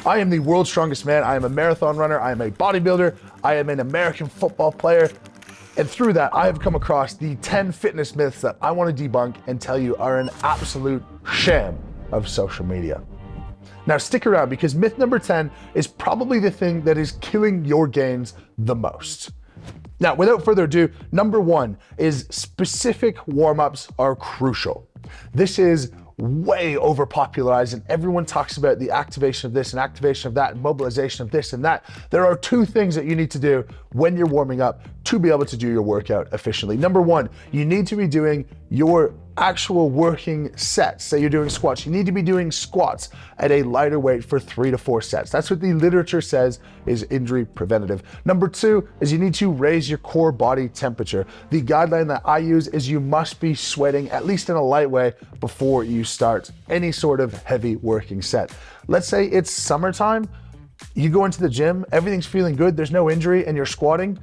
I am the world's strongest man. I am a marathon runner. I am a bodybuilder. I am an American football player. And through that, I have come across the 10 fitness myths that I want to debunk and tell you are an absolute sham of social media. Now stick around, because myth number 10 is probably the thing that is killing your gains the most. Now, without further ado, number 1 is specific warm-ups are crucial. This is way overpopularized, and everyone talks about the activation of this and activation of that and mobilization of this and that. There are 2 things that you need to do when you're warming up to be able to do your workout efficiently. Number 1, you need to be doing your actual working sets. Say you're doing squats, you need to be doing squats at a lighter weight for 3 to 4 sets. That's what the literature says is injury preventative. Number 2 is you need to raise your core body temperature. The guideline that I use is you must be sweating, at least in a light way, before you start any sort of heavy working set. Let's say it's summertime, you go into the gym, everything's feeling good, there's no injury, and you're squatting.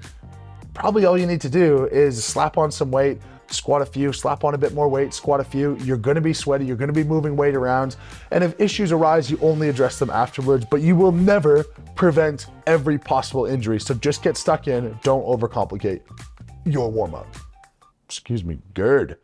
Probably all you need to do is slap on some weight, squat a few, slap on a bit more weight, squat a few. You're gonna be sweaty, you're gonna be moving weight around. And if issues arise, you only address them afterwards, but you will never prevent every possible injury. So just get stuck in, don't overcomplicate your warm-up. Excuse me, GERD.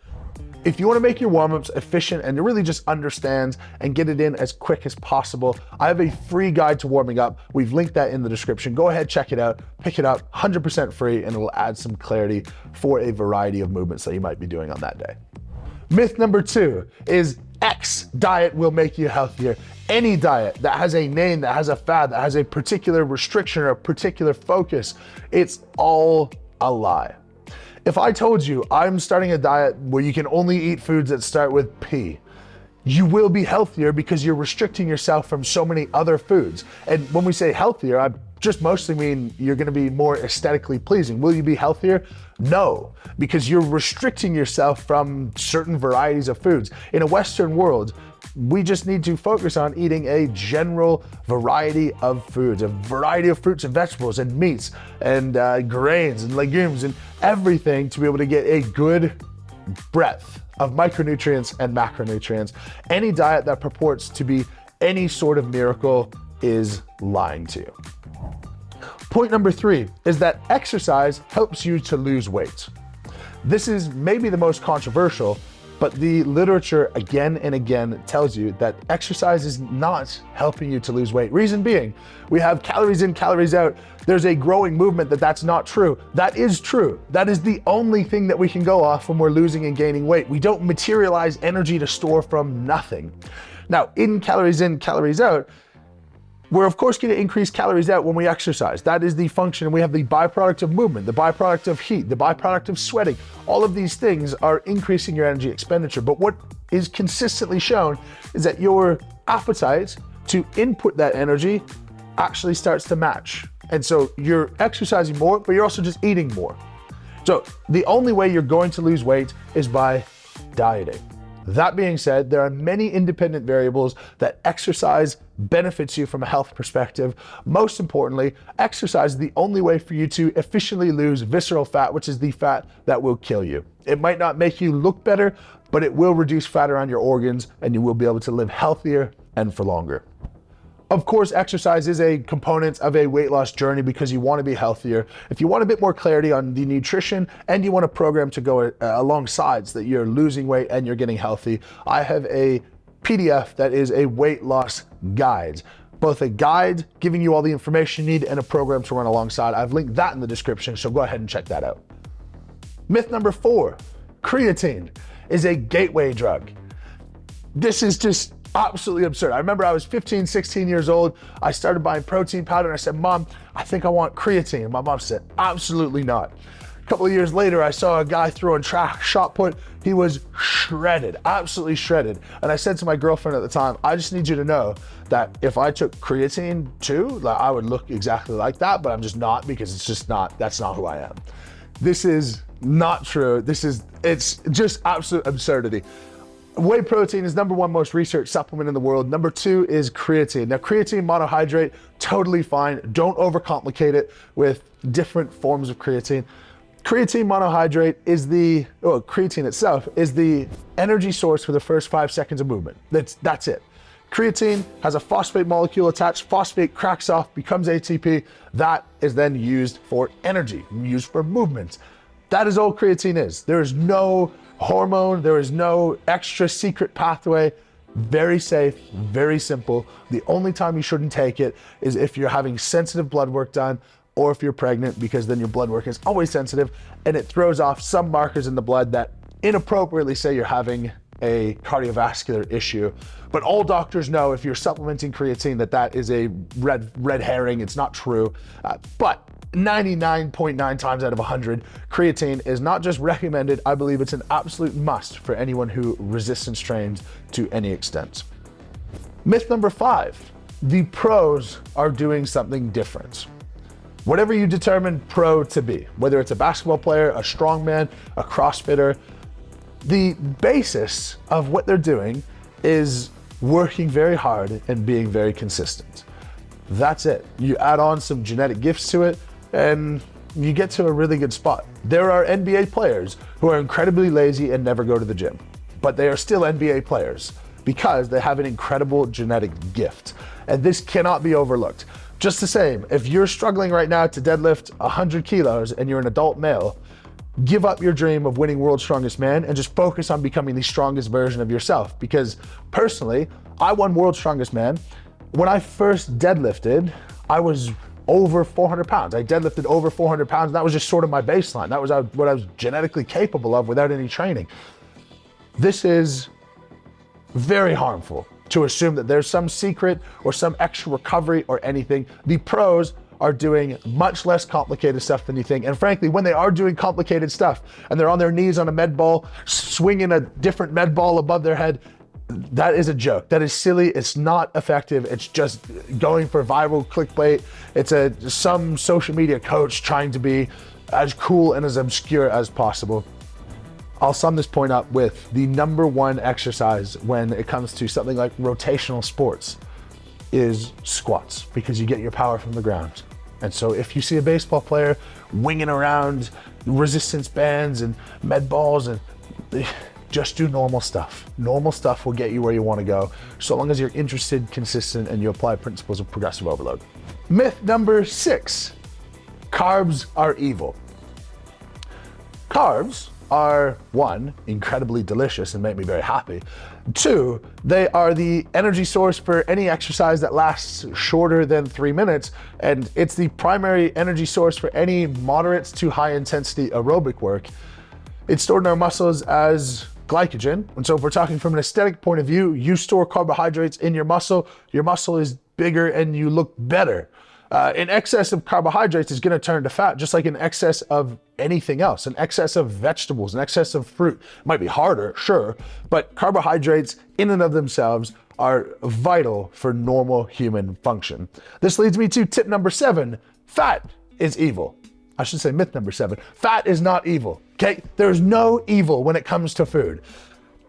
If you wanna make your warm-ups efficient and to really just understand and get it in as quick as possible, I have a free guide to warming up. We've linked that in the description. Go ahead, check it out, pick it up, 100% free, and it'll add some clarity for a variety of movements that you might be doing on that day. Myth number 2 is X diet will make you healthier. Any diet that has a name, that has a fad, that has a particular restriction or a particular focus, it's all a lie. If I told you I'm starting a diet where you can only eat foods that start with P, you will be healthier because you're restricting yourself from so many other foods. And when we say healthier, I just mostly mean you're gonna be more aesthetically pleasing. Will you be healthier? No, because you're restricting yourself from certain varieties of foods. In a Western world, we just need to focus on eating a general variety of foods, a variety of fruits and vegetables and meats and grains and legumes and everything to be able to get a good breadth of micronutrients and macronutrients. Any diet that purports to be any sort of miracle is lying to you. Point number 3 is that exercise helps you to lose weight. This is maybe the most controversial, but the literature again and again tells you that exercise is not helping you to lose weight. Reason being, we have calories in, calories out. There's a growing movement that that's not true. That is true. That is the only thing that we can go off when we're losing and gaining weight. We don't materialize energy to store from nothing. Now, in, calories out, we're of course going to increase calories out when we exercise. That is the function. We have the byproduct of movement, the byproduct of heat, the byproduct of sweating. All of these things are increasing your energy expenditure. But what is consistently shown is that your appetite to input that energy actually starts to match. And so you're exercising more, but you're also just eating more. So the only way you're going to lose weight is by dieting. That being said, there are many independent variables that exercise benefits you from a health perspective. Most importantly, exercise is the only way for you to efficiently lose visceral fat, which is the fat that will kill you. It might not make you look better, but it will reduce fat around your organs and you will be able to live healthier and for longer. Of course, exercise is a component of a weight loss journey because you want to be healthier. If you want a bit more clarity on the nutrition and you want a program to go alongside so that you're losing weight and you're getting healthy, I have a PDF that is a weight loss guide. Both a guide giving you all the information you need and a program to run alongside. I've linked that in the description, so go ahead and check that out. Myth number 4, creatine is a gateway drug. This is just absolutely absurd. I remember I was 15, 16 years old. I started buying protein powder and I said, Mom, I think I want creatine. And my mom said, absolutely not. A couple of years later, I saw a guy throwing shot put. He was shredded, absolutely shredded. And I said to my girlfriend at the time, I just need you to know that if I took creatine too, like I would look exactly like that, but I'm just not, because it's just not, that's not who I am. This is not true. It's just absolute absurdity. Whey protein is #1 most researched supplement in the world. #2 is creatine. Now, creatine monohydrate, totally fine. Don't overcomplicate it with different forms of creatine. Creatine monohydrate is creatine itself is the energy source for the first 5 seconds of movement. That's it. Creatine has a phosphate molecule attached. Phosphate cracks off, becomes ATP. That is then used for energy, used for movement. That is all creatine is. There is no hormone, there is no extra secret pathway. Very safe, very simple. The only time you shouldn't take it is if you're having sensitive blood work done or if you're pregnant, because then your blood work is always sensitive and it throws off some markers in the blood that inappropriately say you're having a cardiovascular issue. But all doctors know if you're supplementing creatine that is a red herring. It's not true. But 99.9 times out of 100, creatine is not just recommended, I believe it's an absolute must for anyone who resistance trains to any extent. Myth number 5, the pros are doing something different. Whatever you determine pro to be, whether it's a basketball player, a strongman, a CrossFitter, the basis of what they're doing is working very hard and being very consistent. That's it. You add on some genetic gifts to it and you get to a really good spot. There are NBA players who are incredibly lazy and never go to the gym, but they are still NBA players because they have an incredible genetic gift. And this cannot be overlooked. Just the same, if you're struggling right now to deadlift 100 kilos and you're an adult male, give up your dream of winning World's Strongest Man and just focus on becoming the strongest version of yourself. Because personally, I won World's Strongest Man. When I first deadlifted, I was over 400 pounds. I deadlifted over 400 pounds. And that was just sort of my baseline. That was what I was genetically capable of without any training. This is very harmful to assume that there's some secret or some extra recovery or anything. The pros are doing much less complicated stuff than you think. And frankly, when they are doing complicated stuff and they're on their knees on a med ball, swinging a different med ball above their head, that is a joke. That is silly. It's not effective. It's just going for viral clickbait. It's some social media coach trying to be as cool and as obscure as possible. I'll sum this point up with the number one exercise when it comes to something like rotational sports is squats, because you get your power from the ground. And so if you see a baseball player winging around resistance bands and med balls, and just do normal stuff. Normal stuff will get you where you want to go, so long as you're interested, consistent, and you apply principles of progressive overload. Myth number 6, carbs are evil. Carbs are, 1, incredibly delicious and make me very happy. 2, they are the energy source for any exercise that lasts shorter than 3 minutes, and it's the primary energy source for any moderate to high intensity aerobic work. It's stored in our muscles as glycogen, and so if we're talking from an aesthetic point of view, you store carbohydrates in your muscle is bigger and you look better. In excess of carbohydrates is going to turn to fat, just like in excess of anything else. In excess of vegetables, in excess of fruit. It might be harder, sure, but carbohydrates in and of themselves are vital for normal human function. This leads me to tip number 7. Fat is evil. I should say myth number 7. Fat is not evil, okay? There's no evil when it comes to food.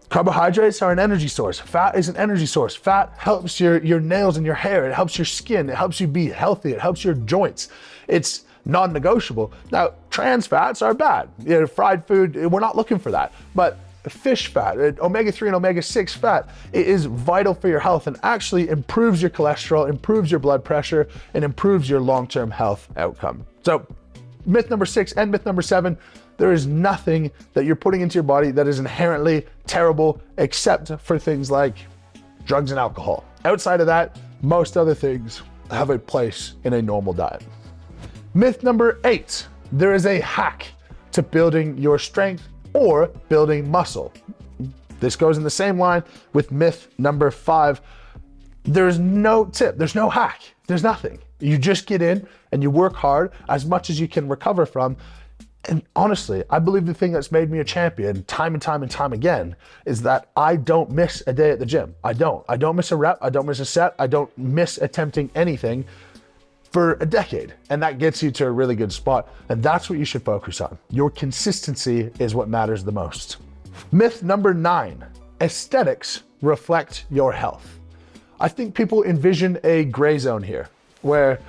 Carbohydrates are an energy source. Fat is an energy source. Fat helps your nails and your hair. It helps your skin. It helps you be healthy. It helps your joints. It's non-negotiable. Now, trans fats are bad. Fried food, we're not looking for that. But fish fat, omega-3 and omega-6 fat, it is vital for your health and actually improves your cholesterol, improves your blood pressure, and improves your long-term health outcome. So, myth number 6 and myth number 7, there is nothing that you're putting into your body that is inherently terrible except for things like drugs and alcohol. Outside of that, most other things have a place in a normal diet. Myth number 8, there is a hack to building your strength or building muscle. This goes in the same line with myth number 5. There's no tip, there's no hack, there's nothing. You just get in and you work hard as much as you can recover from. And honestly, I believe the thing that's made me a champion time and time again is that I don't miss a day at the gym. I don't miss a rep. I don't miss a set. I don't miss attempting anything for a decade. And that gets you to a really good spot. And that's what you should focus on. Your consistency is what matters the most. Myth number 9, aesthetics reflect your health. I think people envision a gray zone here where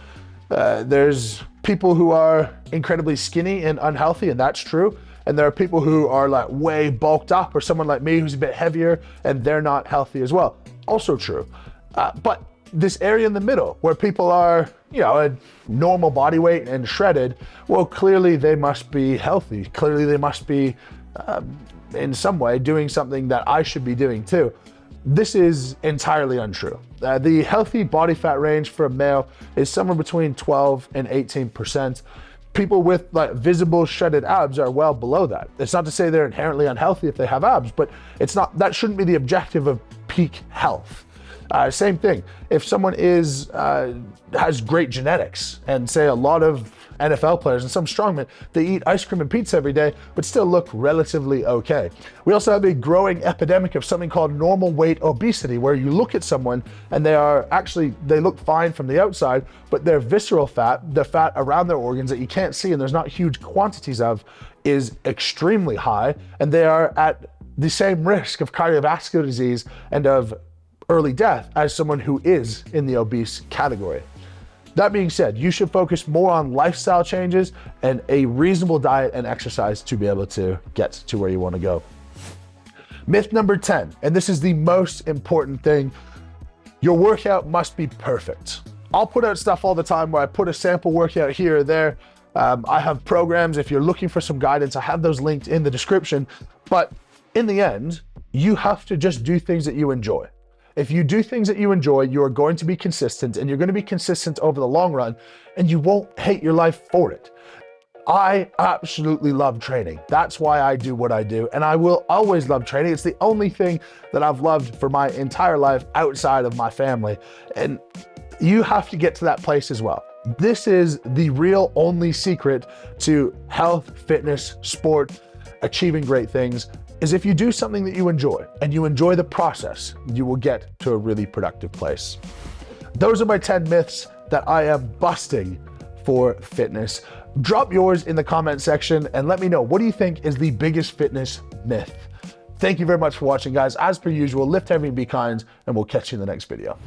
there's people who are incredibly skinny and unhealthy, and that's true. And there are people who are like way bulked up, or someone like me who's a bit heavier and they're not healthy as well. Also true. But this area in the middle where people are, a normal body weight and shredded, well, clearly they must be healthy. Clearly they must be in some way doing something that I should be doing too. This is entirely untrue. The healthy body fat range for a male is somewhere between 12 and 18%. People with visible shredded abs are well below that. It's not to say they're inherently unhealthy if they have abs, but that shouldn't be the objective of peak health. Same thing, if someone has great genetics, and say a lot of NFL players and some strongmen, they eat ice cream and pizza every day, but still look relatively okay. We also have a growing epidemic of something called normal weight obesity, where you look at someone and they look fine from the outside, but their visceral fat, the fat around their organs that you can't see and there's not huge quantities of, is extremely high, and they are at the same risk of cardiovascular disease and of early death as someone who is in the obese category. That being said, you should focus more on lifestyle changes and a reasonable diet and exercise to be able to get to where you want to go. Myth number 10, and this is the most important thing: your workout must be perfect. I'll put out stuff all the time where I put a sample workout here or there. I have programs. If you're looking for some guidance, I have those linked in the description. But in the end, you have to just do things that you enjoy. If you do things that you enjoy, you are going to be consistent, and you're going to be consistent over the long run, and you won't hate your life for it. I absolutely love training. That's why I do what I do, and I will always love training. It's the only thing that I've loved for my entire life outside of my family, and you have to get to that place as well. This is the real only secret to health, fitness, sport, achieving great things, is if you do something that you enjoy and you enjoy the process, you will get to a really productive place. Those are my 10 myths that I am busting for fitness. Drop yours in the comment section and let me know, what do you think is the biggest fitness myth? Thank you very much for watching, guys. As per usual, lift heavy and be kind, and we'll catch you in the next video.